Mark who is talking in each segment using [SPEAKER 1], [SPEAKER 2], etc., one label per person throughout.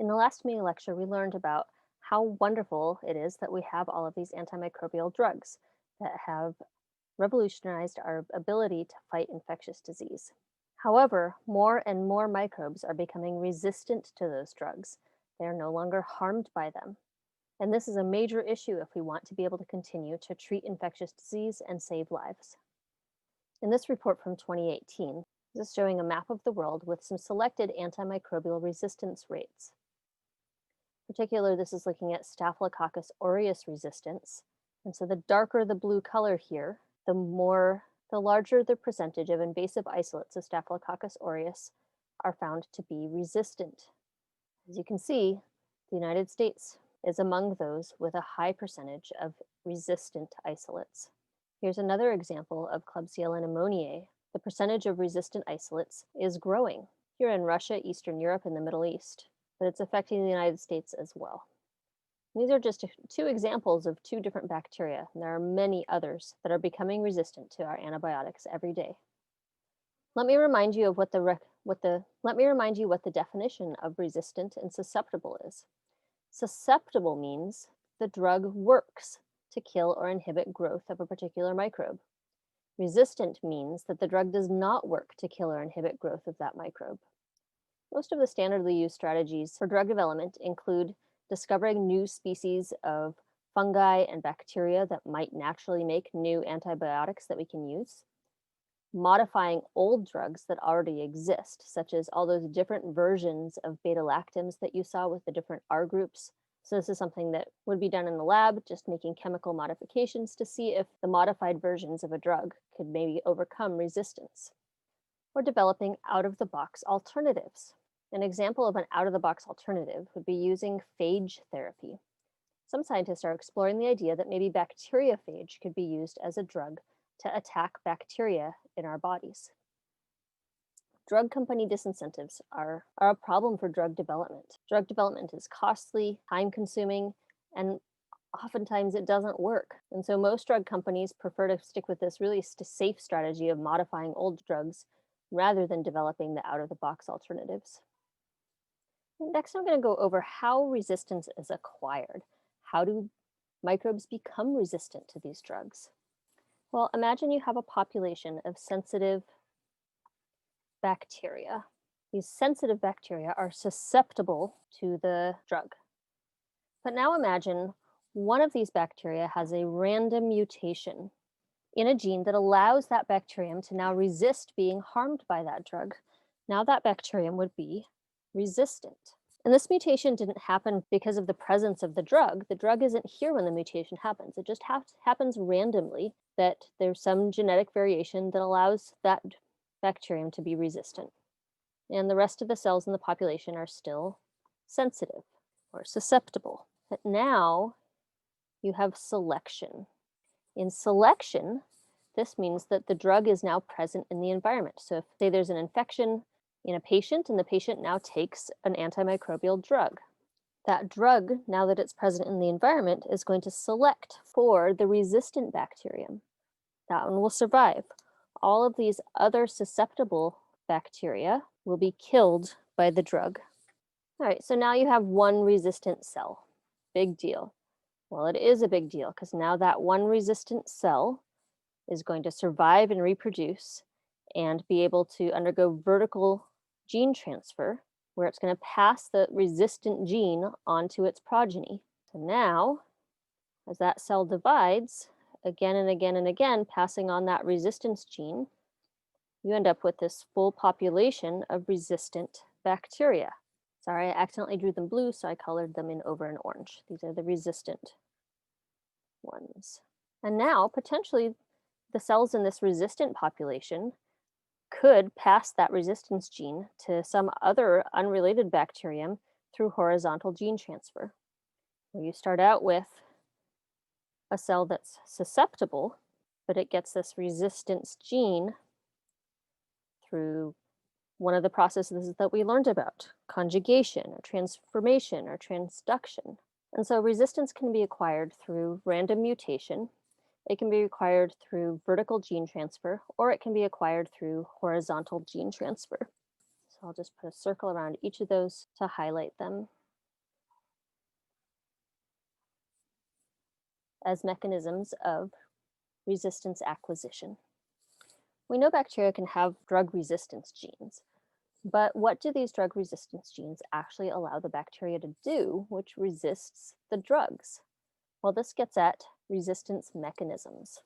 [SPEAKER 1] In the last mini lecture, we learned about how wonderful it is that we have all of these antimicrobial drugs that have revolutionized our ability to fight infectious disease. However, more and more microbes are becoming resistant to those drugs. They are no longer harmed by them. And this is a major issue if we want to be able to continue to treat infectious disease and save lives. In this report from 2018, this is showing a map of the world with some selected antimicrobial resistance rates. In particular, this is looking at Staphylococcus aureus resistance. And so the darker the blue color here, the larger the percentage of invasive isolates of Staphylococcus aureus are found to be resistant. As you can see, the United States is among those with a high percentage of resistant isolates. Here's another example of Klebsiella pneumoniae. The percentage of resistant isolates is growing here in Russia, Eastern Europe, and the Middle East, but it's affecting the United States as well. These are just two examples of two different bacteria, and there are many others that are becoming resistant to our antibiotics every day. Let me remind you what the definition of resistant and susceptible is. Susceptible means the drug works to kill or inhibit growth of a particular microbe. Resistant means that the drug does not work to kill or inhibit growth of that microbe. Most of the standardly used strategies for drug development include discovering new species of fungi and bacteria that might naturally make new antibiotics that we can use, modifying old drugs that already exist, such as all those different versions of beta-lactams that you saw with the different R groups. So this is something that would be done in the lab, just making chemical modifications to see if the modified versions of a drug could maybe overcome resistance. Or developing out-of-the-box alternatives. An example of an out-of-the-box alternative would be using phage therapy. Some scientists are exploring the idea that maybe bacteriophage could be used as a drug to attack bacteria in our bodies. Drug company disincentives are a problem for drug development. Drug development is costly, time-consuming, and oftentimes it doesn't work. And so most drug companies prefer to stick with this really safe strategy of modifying old drugs rather than developing the out-of-the-box alternatives. Next, I'm going to go over how resistance is acquired. How do microbes become resistant to these drugs? Well, imagine you have a population of sensitive bacteria. These sensitive bacteria are susceptible to the drug. But now imagine one of these bacteria has a random mutation in a gene that allows that bacterium to now resist being harmed by that drug. Now that bacterium would be resistant. And this mutation didn't happen because of the presence of the drug. The drug isn't here when the mutation happens. It just happens randomly that there's some genetic variation that allows that bacterium to be resistant. And the rest of the cells in the population are still sensitive or susceptible. But now you have selection. In selection, this means that the drug is now present in the environment. So if, say, there's an infection in a patient and the patient now takes an antimicrobial drug, that drug, now that it's present in the environment, is going to select for the resistant bacterium. That one will survive. All of these other susceptible bacteria will be killed by the drug. All right, so now you have one resistant cell. Big deal. Well, it is a big deal because now that one resistant cell is going to survive and reproduce and be able to undergo vertical gene transfer, where it's going to pass the resistant gene onto its progeny. So now, as that cell divides, again and again and again, passing on that resistance gene, you end up with this full population of resistant bacteria. Sorry, I accidentally drew them blue, so I colored them in over in orange. These are the resistant ones. And now, potentially, the cells in this resistant population could pass that resistance gene to some other unrelated bacterium through horizontal gene transfer. Where you start out with a cell that's susceptible, but it gets this resistance gene through one of the processes that we learned about, conjugation or transformation or transduction. And so resistance can be acquired through random mutation. It can be acquired through vertical gene transfer, or it can be acquired through horizontal gene transfer. So I'll just put a circle around each of those to highlight them. as mechanisms of resistance acquisition. We know bacteria can have drug resistance genes, but what do these drug resistance genes actually allow the bacteria to do which resists the drugs? Well, this gets at resistance mechanisms.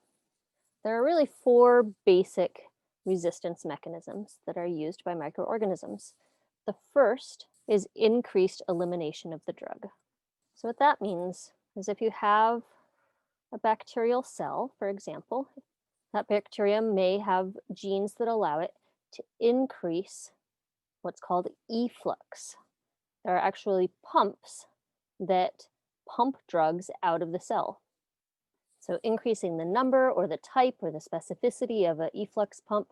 [SPEAKER 1] There are really four basic resistance mechanisms that are used by microorganisms. The first is increased elimination of the drug. So, what that means is if you have a bacterial cell, for example, that bacteria may have genes that allow it to increase what's called efflux. There are actually pumps that pump drugs out of the cell. So increasing the number or the type or the specificity of an efflux pump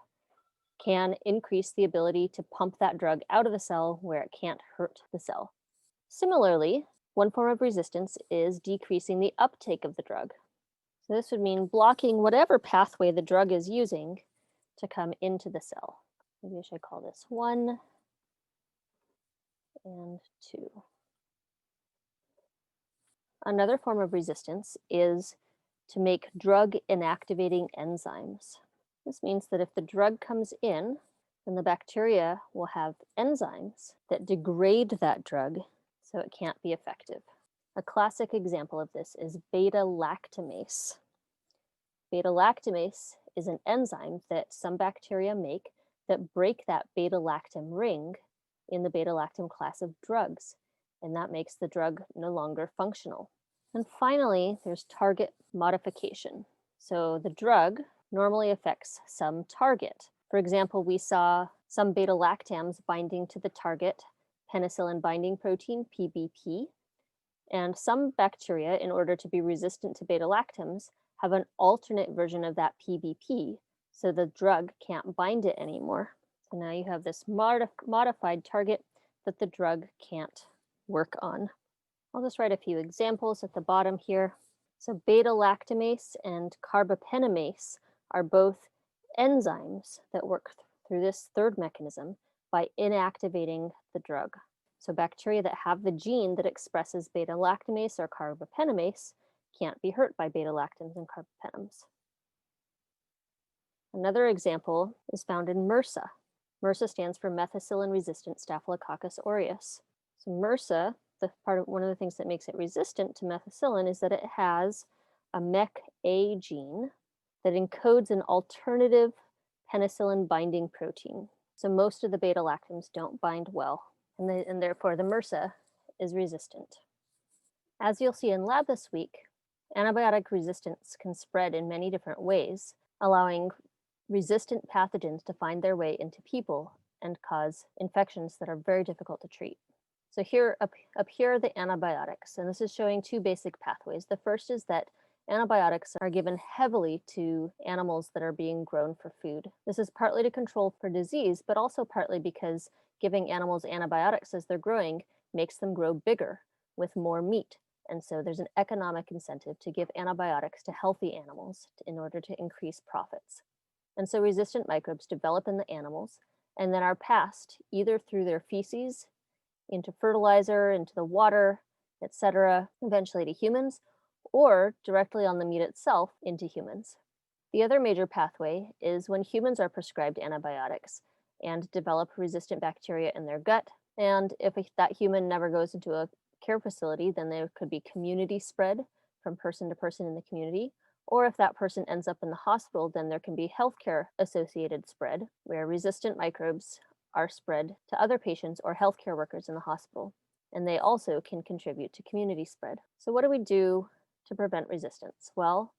[SPEAKER 1] can increase the ability to pump that drug out of the cell where it can't hurt the cell. Similarly, one form of resistance is decreasing the uptake of the drug. So this would mean blocking whatever pathway the drug is using to come into the cell. Maybe I should call this 1 and 2. Another form of resistance is to make drug inactivating enzymes. This means that if the drug comes in, then the bacteria will have enzymes that degrade that drug so it can't be effective. A classic example of this is beta-lactamase. Beta-lactamase is an enzyme that some bacteria make that break that beta-lactam ring in the beta-lactam class of drugs, and that makes the drug no longer functional. And finally, there's target modification. So the drug normally affects some target. For example, we saw some beta-lactams binding to the target penicillin binding protein, PBP, and some bacteria, in order to be resistant to beta-lactams, have an alternate version of that PBP, so the drug can't bind it anymore. So now you have this modified target that the drug can't work on. I'll just write a few examples at the bottom here. So beta-lactamase and carbapenemase are both enzymes that work through this third mechanism by inactivating the drug. So bacteria that have the gene that expresses beta-lactamase or carbapenemase can't be hurt by beta-lactams and carbapenems. Another example is found in MRSA. MRSA stands for methicillin-resistant Staphylococcus aureus. So MRSA, one of the things that makes it resistant to methicillin is that it has a MEK-A gene that encodes an alternative penicillin binding protein. So most of the beta-lactams don't bind well, and therefore the MRSA is resistant. As you'll see in lab this week, antibiotic resistance can spread in many different ways, allowing resistant pathogens to find their way into people and cause infections that are very difficult to treat. So up here are the antibiotics, and this is showing two basic pathways. The first is that antibiotics are given heavily to animals that are being grown for food. This is partly to control for disease, but also partly because giving animals antibiotics as they're growing makes them grow bigger with more meat. And so there's an economic incentive to give antibiotics to healthy animals in order to increase profits. And so resistant microbes develop in the animals and then are passed either through their feces into fertilizer, into the water, etc., eventually to humans, or directly on the meat itself into humans. The other major pathway is when humans are prescribed antibiotics and develop resistant bacteria in their gut. And if that human never goes into a care facility, then there could be community spread from person to person in the community. Or if that person ends up in the hospital, then there can be healthcare associated spread where resistant microbes are spread to other patients or healthcare workers in the hospital. And they also can contribute to community spread. So what do we do to prevent resistance? Well,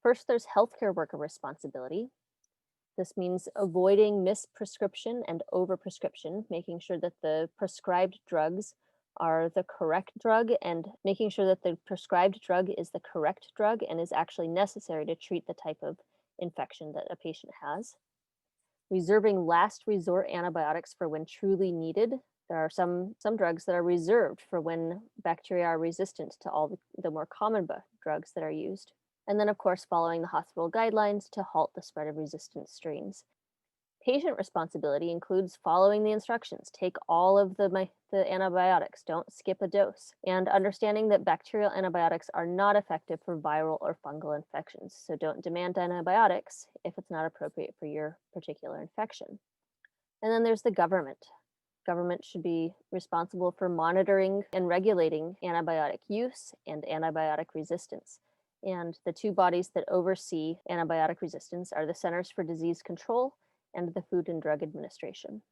[SPEAKER 1] first there's healthcare worker responsibility. This means avoiding misprescription and overprescription, making sure that the prescribed drugs are the correct drug and making sure that the prescribed drug is the correct drug and is actually necessary to treat the type of infection that a patient has. Reserving last resort antibiotics for when truly needed. There are some drugs that are reserved for when bacteria are resistant to all the more common drugs that are used. And then, of course, following the hospital guidelines to halt the spread of resistant strains. Patient responsibility includes following the instructions. Take all of the antibiotics, don't skip a dose, and understanding that bacterial antibiotics are not effective for viral or fungal infections. So don't demand antibiotics if it's not appropriate for your particular infection. And then there's the government. Government should be responsible for monitoring and regulating antibiotic use and antibiotic resistance. And the two bodies that oversee antibiotic resistance are the Centers for Disease Control and the Food and Drug Administration.